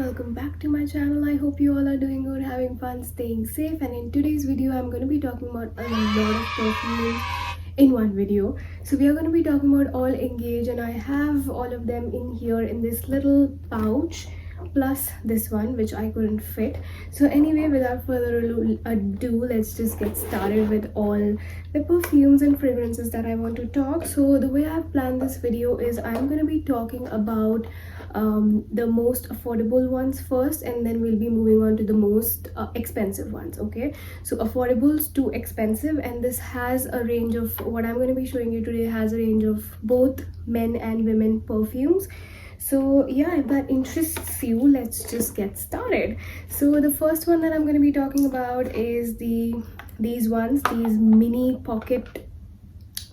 welcome back to my channel. I hope you all are doing good, having fun, staying safe. And in today's video I'm going to be talking about a lot of perfumes in one video. So we are going to be talking about all Engage, and I have all of them in here in this little pouch, plus this one which I couldn't fit. So anyway, without further ado, let's just get started with all the perfumes and fragrances that I want to talk. So the way I've planned this video is I'm going to be talking about the most affordable ones first, and then we'll be moving on to the most expensive ones. Okay, so affordables to expensive, and this has a range of what I'm going to be showing you today has a range of both men and women perfumes. So yeah, if that interests you, let's just get started. So the first one that I'm going to be talking about is these mini pocket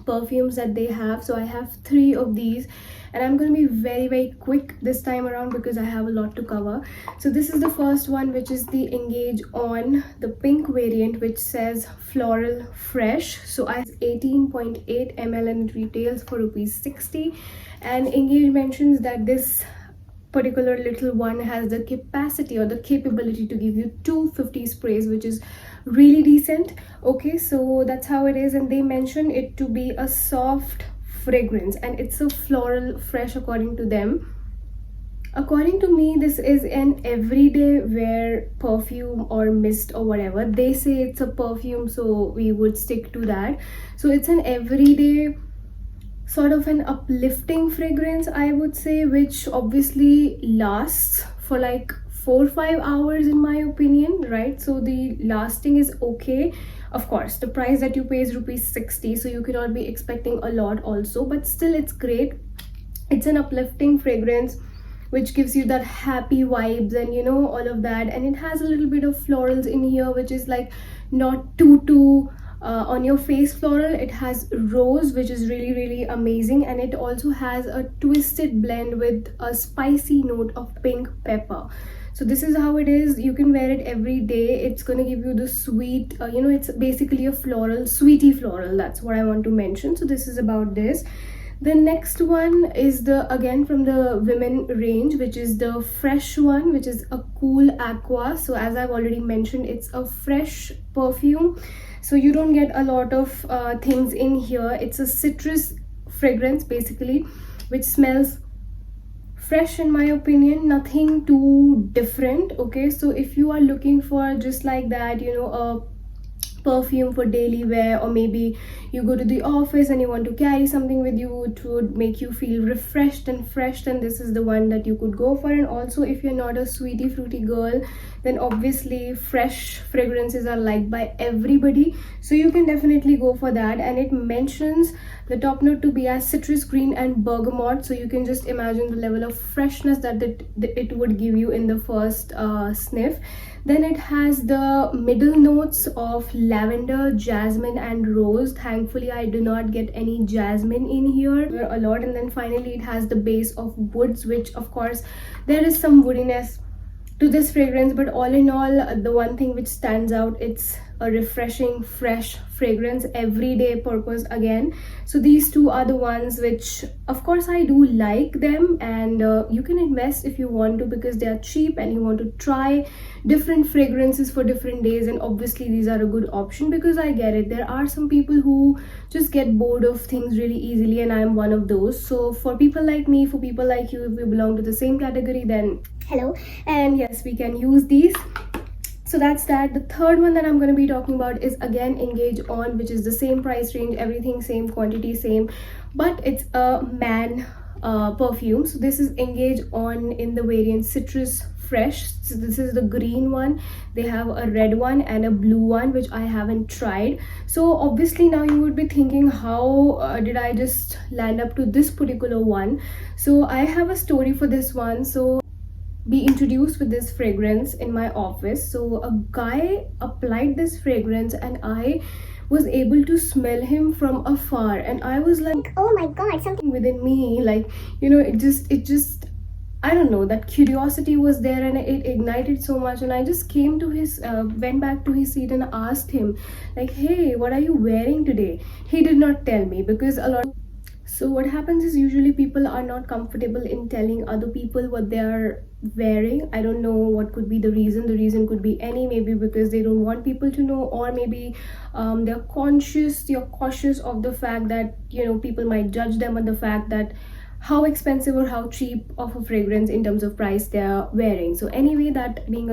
perfumes that they have. So I have 3 of these, and I'm going to be very quick this time around because I have a lot to cover. So this is the first one, which is the Engage On, the pink variant, which says Floral Fresh. So I have 18.8 ml and it retails for ₹60, and Engage mentions that this particular little one has the capacity or the capability to give you 250 sprays, which is really decent. Okay, so that's how it is, and they mention it to be a soft fragrance and it's a floral fresh according to them. According to me, this is an everyday wear perfume or mist or whatever. They say it's a perfume, so we would stick to that. So it's an everyday sort of an uplifting fragrance, I would say, which obviously lasts for like 4 or 5 hours in my opinion, right? So the lasting is okay. Of course, the price that you pay is ₹60, so you cannot be expecting a lot also, but still it's great. It's an uplifting fragrance which gives you that happy vibes and you know, all of that, and it has a little bit of florals in here, which is like not too on your face floral. It has rose, which is really amazing, and it also has a twisted blend with a spicy note of pink pepper. So this is how it is. You can wear it every day. It's going to give you the sweet, it's basically a floral, sweetie floral. That's what I want to mention. So this is about this. The next one is again from the women range, which is the fresh one, which is a Cool Aqua. So as I've already mentioned, it's a fresh perfume, so you don't get a lot of things in here. It's a citrus fragrance basically, which smells fresh in my opinion, nothing too different. Okay, so if you are looking for just like that, a perfume for daily wear, or maybe you go to the office and you want to carry something with you to make you feel refreshed and fresh, then this is the one that you could go for. And also, if you're not a sweetie fruity girl, then obviously fresh fragrances are liked by everybody, so you can definitely go for that. And it mentions the top note to be as citrus green and bergamot, so you can just imagine the level of freshness that it would give you in the first sniff. Then it has the middle notes of lavender, jasmine and rose. Thankfully I do not get any jasmine in here a lot. And then finally it has the base of woods, which of course there is some woodiness to this fragrance, but all in all, the one thing which stands out, it's a refreshing fresh fragrance, everyday purpose again. So these two are the ones which of course I do like them, and you can invest if you want to because they are cheap and you want to try different fragrances for different days. And obviously these are a good option because I get it, there are some people who just get bored of things really easily, and I am one of those. So for people like me, for people like you, if we belong to the same category, then hello, and yes, we can use these. So that's that. The third one that I'm going to be talking about is again Engage On, which is the same price range, everything same, quantity same, but it's a man perfume. So this is Engage On in the variant Citrus Fresh. So this is the green one. They have a red one and a blue one, which I haven't tried. So obviously now you would be thinking, how did I just land up to this particular one? So I have a story for this one. So be introduced with this fragrance in my office. So a guy applied this fragrance and I was able to smell him from afar, and I was like, oh my god, something within me, like, it just I don't know, that curiosity was there and it ignited so much. And I just came to went back to his seat and asked him like, hey, what are you wearing today? He did not tell me because a lot of So what happens is usually people are not comfortable in telling other people what they are wearing. I don't know what could be the reason. The reason could be any, maybe because they don't want people to know, or maybe they're cautious of the fact that, you know, people might judge them on the fact that how expensive or how cheap of a fragrance in terms of price they are wearing. So anyway, that being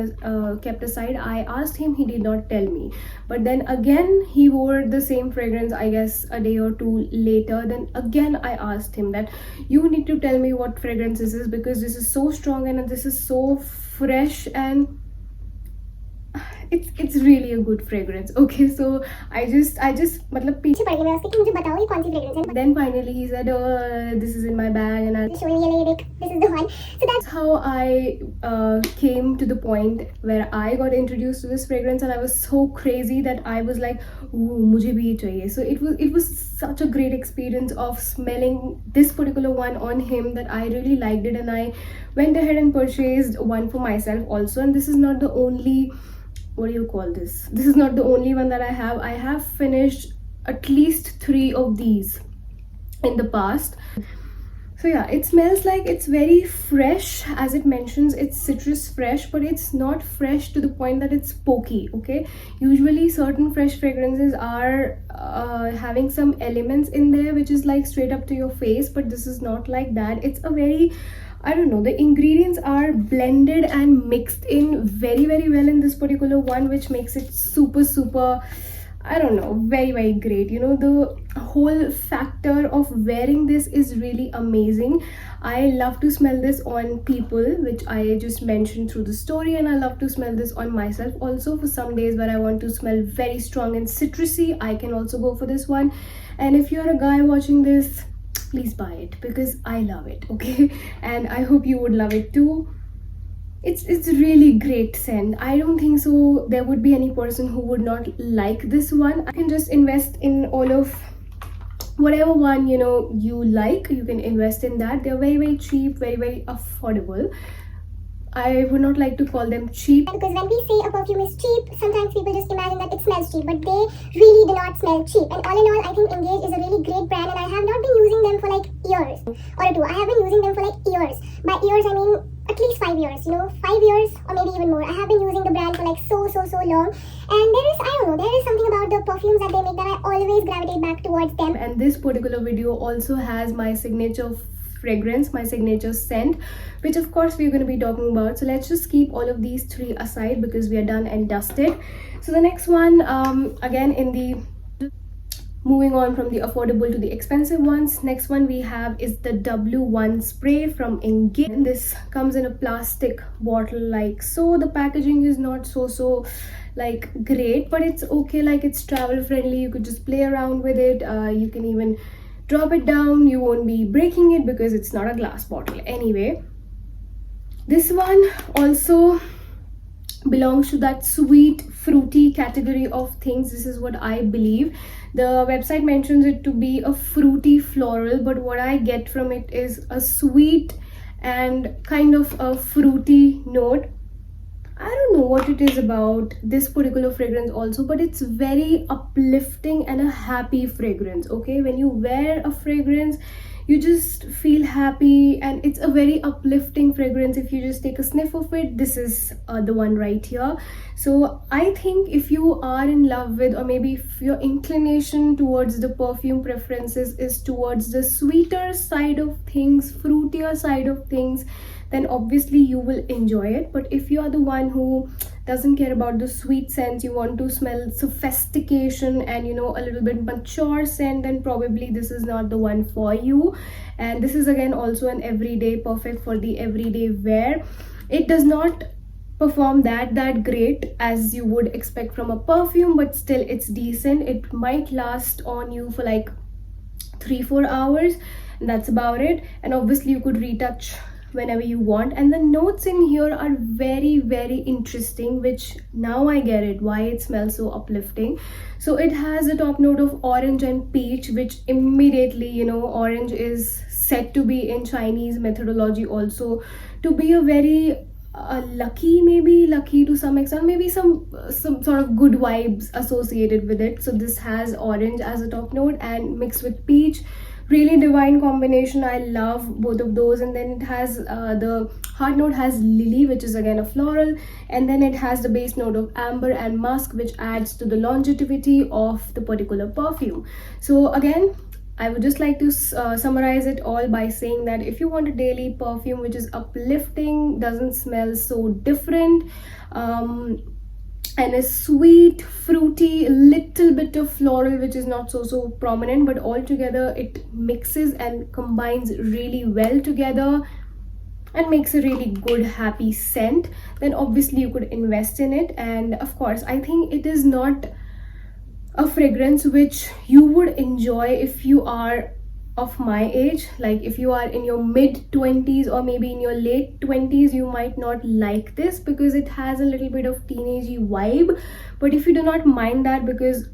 kept aside, I asked him, he did not tell me. But then again, he wore the same fragrance, I guess a day or two later. Then again I asked him that you need to tell me what fragrance this is, because this is so strong and this is so fresh, and it's really a good fragrance. Okay, so I just मतलब पीछे पड़ गई मैं उसके कि मुझे बताओ ये कौन सी fragrance है. Then finally he said, oh, this is in my bag, and I'll show you. This is the one. So that's how I came to the point where I got introduced to this fragrance, and I was so crazy that I was like, ooh, मुझे भी ये चाहिए. So it was such a great experience of smelling this particular one on him that I really liked it, and I went ahead and purchased one for myself also. And this is not the only, what do you call this, this is not the only one that I have finished at least 3 of these in the past. So yeah, it smells like it's very fresh. As it mentions, it's citrus fresh, but it's not fresh to the point that it's pokey. Okay, usually certain fresh fragrances are having some elements in there which is like straight up to your face, but this is not like that. It's a very, I don't know, the ingredients are blended and mixed in very well in this particular one, which makes it super, I don't know, very great. You know, the whole factor of wearing this is really amazing. I love to smell this on people, which I just mentioned through the story, and I love to smell this on myself also. For some days where I want to smell very strong and citrusy, I can also go for this one. And if you're a guy watching this, please buy it, because I love it. Okay, and I hope you would love it too. It's really great scent. I don't think so there would be any person who would not like this one. I can just invest in all of whatever one, you know, you like. You can invest in that. They're very cheap, very affordable. I would not like to call them cheap, because when we say a perfume is cheap, sometimes people just imagine that it smells cheap, but they really do not smell cheap. And all in all, I think Engage is a really great brand, and I have not been using them for like years or two. I have been using them for like years. By years, I mean at least 5 years, you know, 5 years or maybe even more. I have been using the brand for like so long, and there is, I don't know, there is something about the perfumes that they make that I always gravitate back towards them. And this particular video also has my signature fragrance, my signature scent, which of course we're going to be talking about. So let's just keep all of these 3 aside because we are done and dusted. So the next one, again in the, moving on from the affordable to the expensive ones, next one we have is the W1 spray from Engage. And this comes in a plastic bottle like so. The packaging is not so like great, but it's okay. Like, it's travel friendly, you could just play around with it. You can even drop it down, you won't be breaking it because it's not a glass bottle. Anyway, this one also belongs to that sweet fruity category of things. This is what I believe. The website mentions it to be a fruity floral, but what I get from it is a sweet and kind of a fruity note. I don't know what it is about this particular fragrance also, but it's very uplifting and a happy fragrance. Okay, when you wear a fragrance, you just feel happy, and it's a very uplifting fragrance. If you just take a sniff of it, this is the one right here. So I think if you are in love with, or maybe if your inclination towards the perfume preferences is towards the sweeter side of things, fruitier side of things, then obviously you will enjoy it. But if you are the one who doesn't care about the sweet scents, you want to smell sophistication and, you know, a little bit mature scent, then probably this is not the one for you. And this is again also an everyday, perfect for the everyday wear. It does not perform that great as you would expect from a perfume, but still it's decent. It might last on you for like 3-4 hours, and that's about it. And obviously you could retouch whenever you want. And the notes in here are very interesting, which now I get it why it smells so uplifting. So it has a top note of orange and peach, which immediately, you know, orange is said to be in Chinese methodology also to be a very lucky to some extent, maybe some sort of good vibes associated with it. So this has orange as a top note and mixed with peach, really divine combination. I love both of those. And then it has the heart note has lily, which is again a floral, and then it has the base note of amber and musk, which adds to the longevity of the particular perfume. So again, I would just like to summarize it all by saying that if you want a daily perfume which is uplifting, doesn't smell so different, and is sweet, fruity, little bit of floral which is not so prominent, but altogether it mixes and combines really well together and makes a really good happy scent, then obviously you could invest in it. And of course, I think it is not a fragrance which you would enjoy if you are of my age. Like if you are in your mid 20s or maybe in your late 20s, you might not like this because it has a little bit of teenagey vibe. But if you do not mind that, because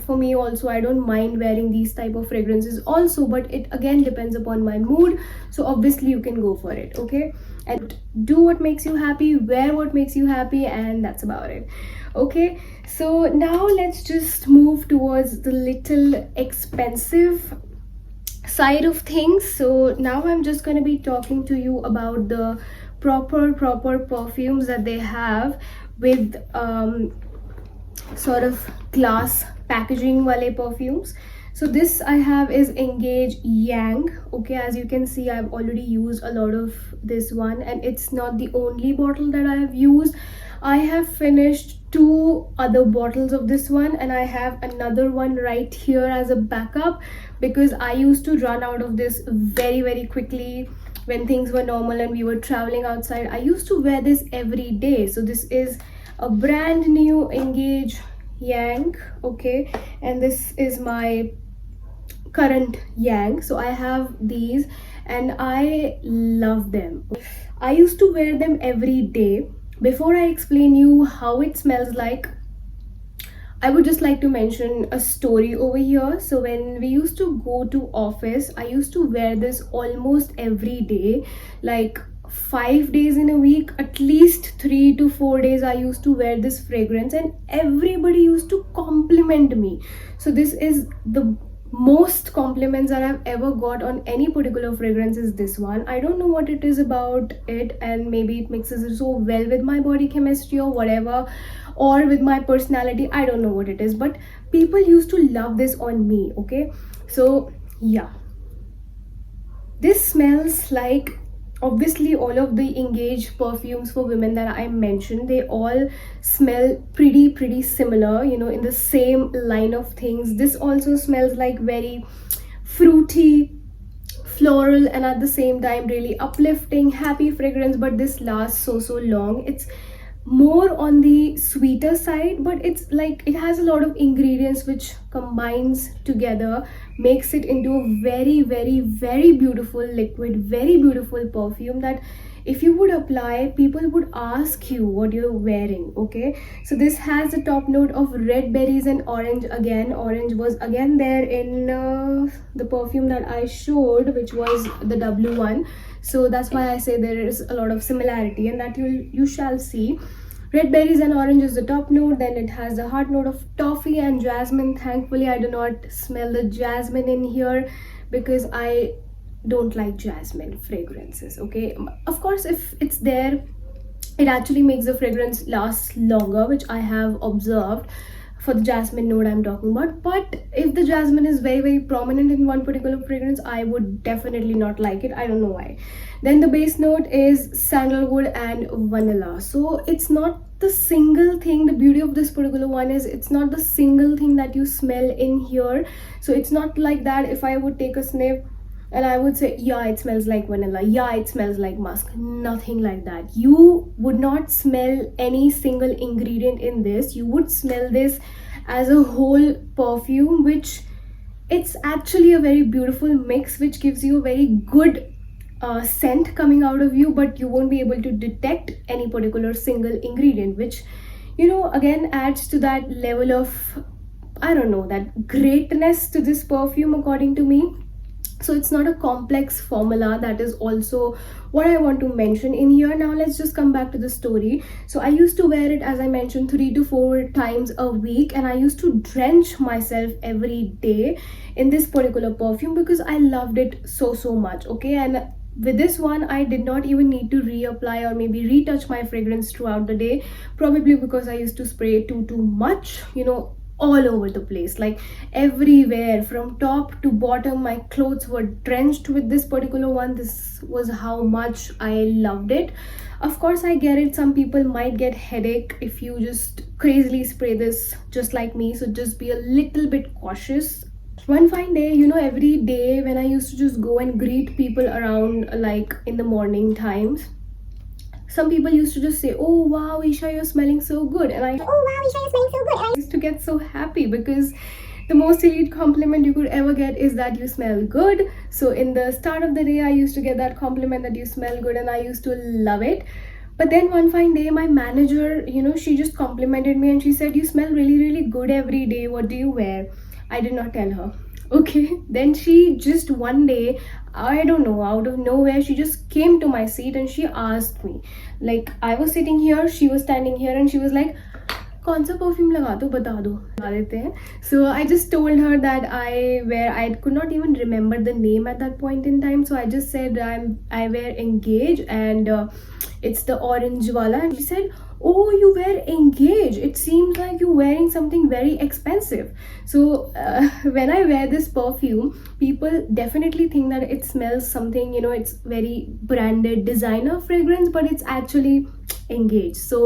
for me also, I don't mind wearing these type of fragrances also, but it again depends upon my mood. So obviously you can go for it, okay? And do what makes you happy, wear what makes you happy, and that's about it. Okay, so now let's just move towards the little expensive side of things. So now I'm just going to be talking to you about the proper perfumes that they have with sort of glass packaging wale perfumes. So this I have is Engage Yang. Okay, as you can see, I've already used a lot of this one, and it's not the only bottle that I have used. I have finished 2 other bottles of this one, and I have another one right here as a backup because I used to run out of this very quickly when things were normal and we were traveling outside. I used to wear this every day. So this is a brand new Engage Yang, okay, and this is my current Yang. So I have these and I love them. I used to wear them every day. Before I explain you how it smells like, I would just like to mention a story over here. So when we used to go to office, I used to wear this almost every day, like 5 days in a week, at least 3 to 4 days I used to wear this fragrance, and everybody used to compliment me. So this is the most compliments that I've ever got on any particular fragrance is this one. I don't know what it is about it, and maybe it mixes it so well with my body chemistry or whatever, or with my personality. I don't know what it is, but people used to love this on me. Okay, so yeah, this smells like, obviously all of the Engage perfumes for women that I mentioned, they all smell pretty similar, you know, in the same line of things. This also smells like very fruity, floral, and at the same time really uplifting, happy fragrance. But this lasts so long. It's more on the sweeter side, but it's like it has a lot of ingredients which combines together, makes it into a very beautiful liquid, very beautiful perfume that if you would apply, people would ask you what you're wearing. Okay, so this has the top note of red berries and orange. Again, orange was again there in the perfume that I showed, which was the W1. So that's why I say there is a lot of similarity, and that you shall see. Red berries and orange is the top note. Then it has the heart note of toffee and jasmine. Thankfully, I do not smell the jasmine in here because I don't like jasmine fragrances. Okay, of course, if it's there, it actually makes the fragrance last longer, which I have observed for the jasmine note I'm talking about. But if the jasmine is very prominent in one particular fragrance, I would definitely not like it. I don't know why. Then the base note is sandalwood and vanilla. So it's not the single thing. The beauty of this particular one is it's not the single thing that you smell in here. So it's not like that if I would take a sniff and I would say, yeah, it smells like vanilla, yeah, it smells like musk. Nothing like that. You would not smell any single ingredient in this. You would smell this as a whole perfume, which it's actually a very beautiful mix, which gives you a very good scent coming out of you, but you won't be able to detect any particular single ingredient, which, you know, again adds to that level of, I don't know, that greatness to this perfume according to me. So it's not a complex formula. That is also what I want to mention in here. Now let's just come back to the story. So I used to wear it, as I mentioned, 3 to 4 times a week, and I used to drench myself every day in this particular perfume because I loved it so much. Okay, and with this one I did not even need to reapply or maybe retouch my fragrance throughout the day, probably because I used to spray too much, all over the place, like everywhere from top to bottom. My clothes were drenched with this particular one. This was how much I loved it. Of course, I get it, some people might get headache if you just crazily spray this just like me, so just be a little bit cautious. One fine day, every day when I used to just go and greet people around, like in the morning times, some people used to just say, "Oh wow, Isha, you're smelling so good," and I Oh wow, Isha, you're smelling so good. And used to get so happy because the most elite compliment you could ever get is that you smell good. So in the start of the day, I used to get that compliment that you smell good, and I used to love it. But then one fine day, my manager, she just complimented me and she said, "You smell really good every day. What do you wear?" I did not tell her. Okay, then she just one day, I don't know, out of nowhere, she just came to my seat and she asked me, like I was sitting here, she was standing here, and she was like, कौन सा perfume लगा दो, बता दो, लगा देते हैं. So I just told her that I could not even remember the name at that point in time, so I just said I wear Engage, and it's the orange wala. And she said, "Oh, you wear Engage, it seems like you're wearing something very expensive." So when I wear this perfume, people definitely think that it smells something, it's very branded designer fragrance, but it's actually Engage. So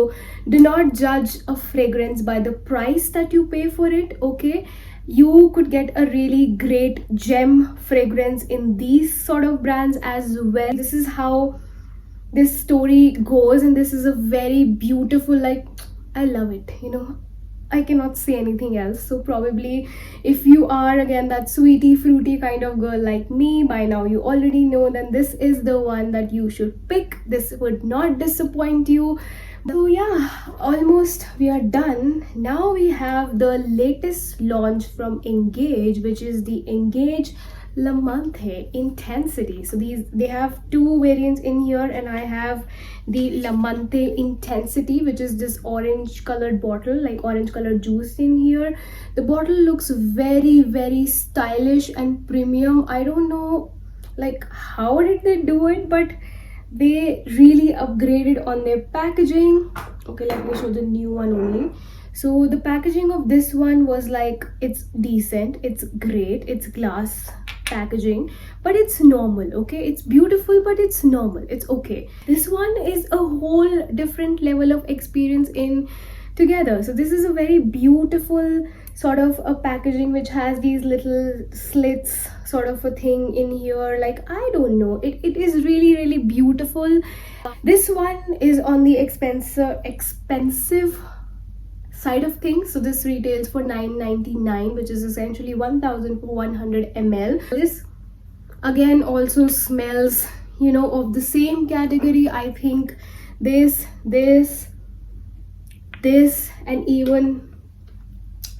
do not judge a fragrance by the price that you pay for it. Okay, you could get a really great gem fragrance in these sort of brands as well. This is how this story goes, and this is a very beautiful, like, I love it, I cannot say anything else. So probably if you are again that sweetie fruity kind of girl like me, by now you already know, then this is the one that you should pick. This would not disappoint you. So yeah, almost we are done. Now we have the latest launch from Engage, which is the Engage Lamante Intensity. So they have two variants in here, and I have the Lamante Intensity, which is this orange colored bottle, like orange colored juice in here. The bottle looks very stylish and premium. I don't know like how did they do it, but they really upgraded on their packaging. Okay, let me show the new one only. So the packaging of this one was like, it's decent, it's great, it's glass packaging, but it's normal. Okay, it's beautiful, but it's normal, it's okay. This one is a whole different level of experience in together. So this is a very beautiful sort of a packaging which has these little slits sort of a thing in here. Like, I don't know, it is really beautiful. This one is on the expensive side of things. So this retails for $9.99, which is essentially 1,100 ml. This again also smells, of the same category. I think this, and even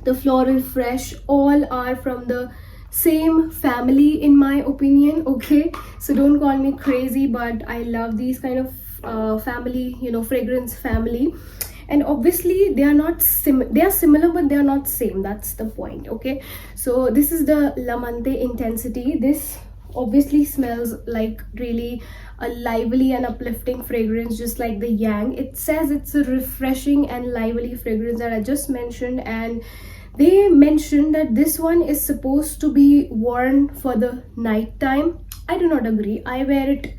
the Floral Fresh, all are from the same family in my opinion. Okay, so don't call me crazy, but I love these kind of family, fragrance family. And obviously they are not they are similar, but they are not same. That's the point. Okay, so this is the Lamante Intensity. This obviously smells like really a lively and uplifting fragrance, just like the Yang. It says it's a refreshing and lively fragrance that I just mentioned, and they mentioned that this one is supposed to be worn for the night time. I do not agree. I wear it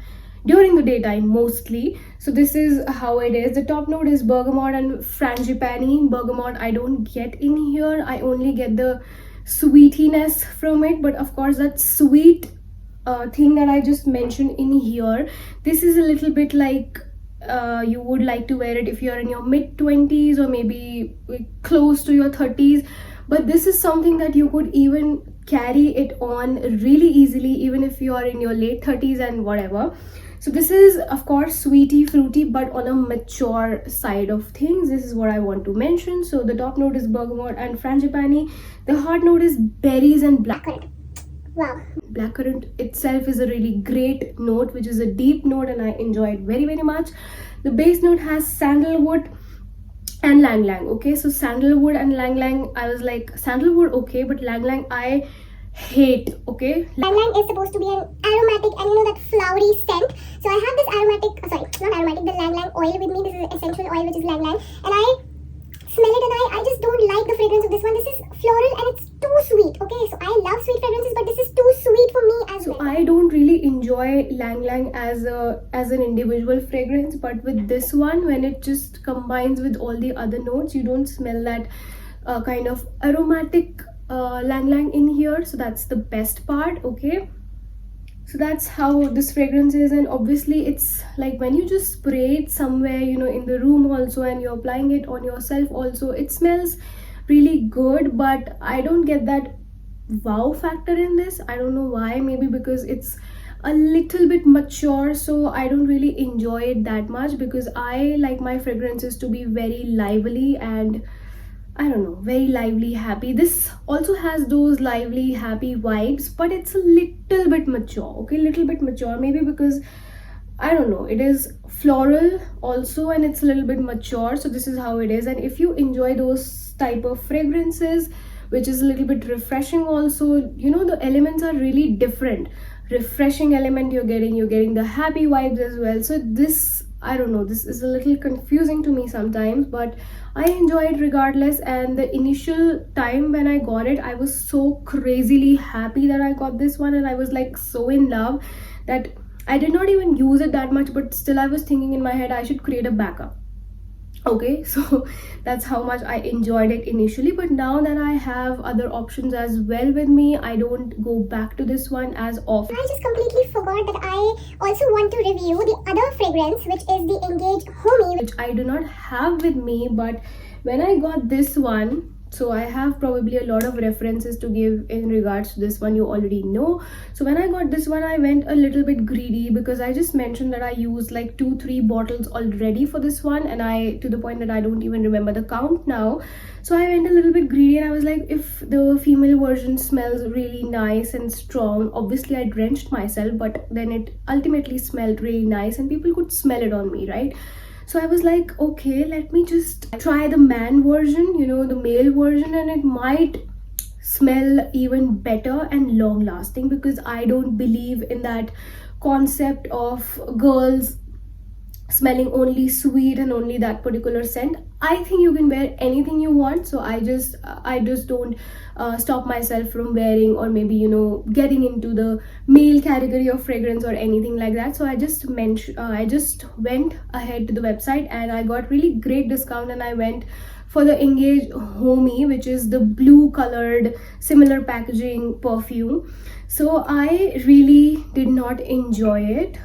during the daytime mostly. So this is how it is. The top note is bergamot and frangipani. Bergamot I don't get in here, I only get the sweetiness from it, but of course that sweet thing that I just mentioned in here, this is a little bit like you would like to wear it if you're in your mid-20s or maybe close to your 30s. But this is something that you could even carry it on really easily, even if you are in your late 30s and whatever. So this is of course sweety fruity, but on a mature side of things. This is what I want to mention. So the top note is bergamot and frangipani. The hard note is berries and black. correct. Wow. Blackcurrant itself is a really great note, which is a deep note, and I enjoy it very, very much. The base note has sandalwood and lang lang. Okay, so sandalwood and lang lang, I was like, sandalwood okay, but lang lang I hate. Okay, Lang lang is supposed to be an aromatic and that flowery scent. So I have this aromatic, sorry, not aromatic, the lang lang oil with me. This is essential oil, which is lang lang, and I smell it and I just don't like the fragrance of this one. This is floral and it's too sweet. Okay, so I love sweet fragrances, but this is too sweet for me as well. I don't really enjoy lang lang as an individual fragrance, but with this one, when it just combines with all the other notes, you don't smell that kind of aromatic lang lang in here. So that's the best part. Okay, so that's how this fragrance is. And obviously it's like when you just spray it somewhere, in the room also, and you're applying it on yourself also, it smells really good, but I don't get that wow factor in this. I don't know why. Maybe because it's a little bit mature, so I don't really enjoy it that much, because I like my fragrances to be very lively and I don't know, very lively, happy. This also has those lively, happy vibes, but it's a little bit mature. Okay, little bit mature, maybe because I don't know, it is floral also, and it's a little bit mature. So this is how it is. And if you enjoy those type of fragrances, which is a little bit refreshing also, the elements are really different. Refreshing element you're getting the happy vibes as well. So this, I don't know, this is a little confusing to me sometimes, but I enjoy it regardless. And the initial time when I got it, I was so crazily happy that I got this one, and I was like so in love that I did not even use it that much, but still I was thinking in my head I should create a backup. Okay, so that's how much I enjoyed it initially. But now that I have other options as well with me, I don't go back to this one as often. I just completely forgot that I also want to review the other fragrance, which is the Engage Homme, which I do not have with me. But when I got this one, so I have probably a lot of references to give in regards to this one, you already know. So when I got this one, I went a little bit greedy, because I just mentioned that I used like 2-3 bottles already for this one, and I, to the point that I don't even remember the count now. So I went a little bit greedy, and I was like, if the female version smells really nice and strong, obviously I drenched myself, but then it ultimately smelled really nice and people could smell it on me, right? So I was like, okay, let me just try the man version, the male version, and it might smell even better and long lasting, because I don't believe in that concept of girls smelling only sweet and only that particular scent. I think you can wear anything you want, so I just don't stop myself from wearing, or maybe getting into the male category of fragrance or anything like that. So I just went ahead to the website, and I got really great discount, and I went for the Engage Homme, which is the blue colored similar packaging perfume. So I really did not enjoy it.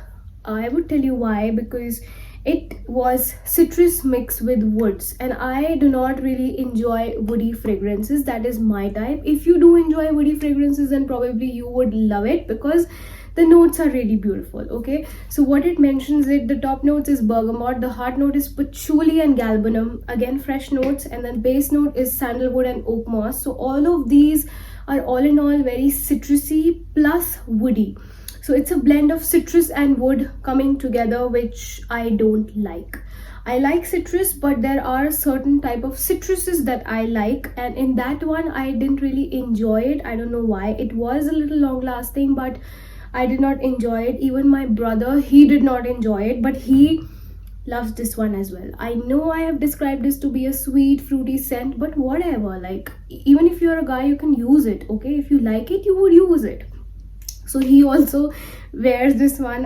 I would tell you why, because it was citrus mixed with woods, and I do not really enjoy woody fragrances. That is my type. If you do enjoy woody fragrances, then probably you would love it, because the notes are really beautiful. Okay, so what it mentions, the top notes is bergamot, the heart note is patchouli and galbanum, again fresh notes, and then base note is sandalwood and oak moss. So all of these are all in all very citrusy plus woody. So it's a blend of citrus and wood coming together, which I don't like. I like citrus, but there are certain type of citruses that I like, and in that one I didn't really enjoy it. I don't know why. It was a little long lasting, but I did not enjoy it. Even my brother, he did not enjoy it, but he loves this one as well. I know I have described this to be a sweet fruity scent, but whatever, like even if you're a guy, you can use it. Okay, if you like it, you would use it. So he also wears this one.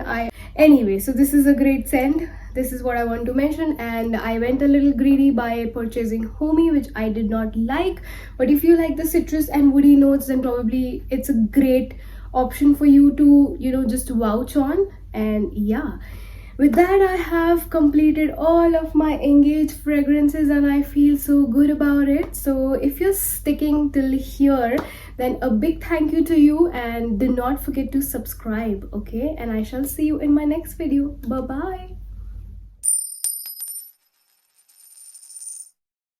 Anyway, so this is a great scent. This is what I want to mention, and I went a little greedy by purchasing Homme, which I did not like. But if you like the citrus and woody notes, then probably it's a great option for you to just vouch on. And yeah, with that, I have completed all of my Engage fragrances, and I feel so good about it. So if you're sticking till here, then a big thank you to you, and do not forget to subscribe. Okay, and I shall see you in my next video. Bye bye.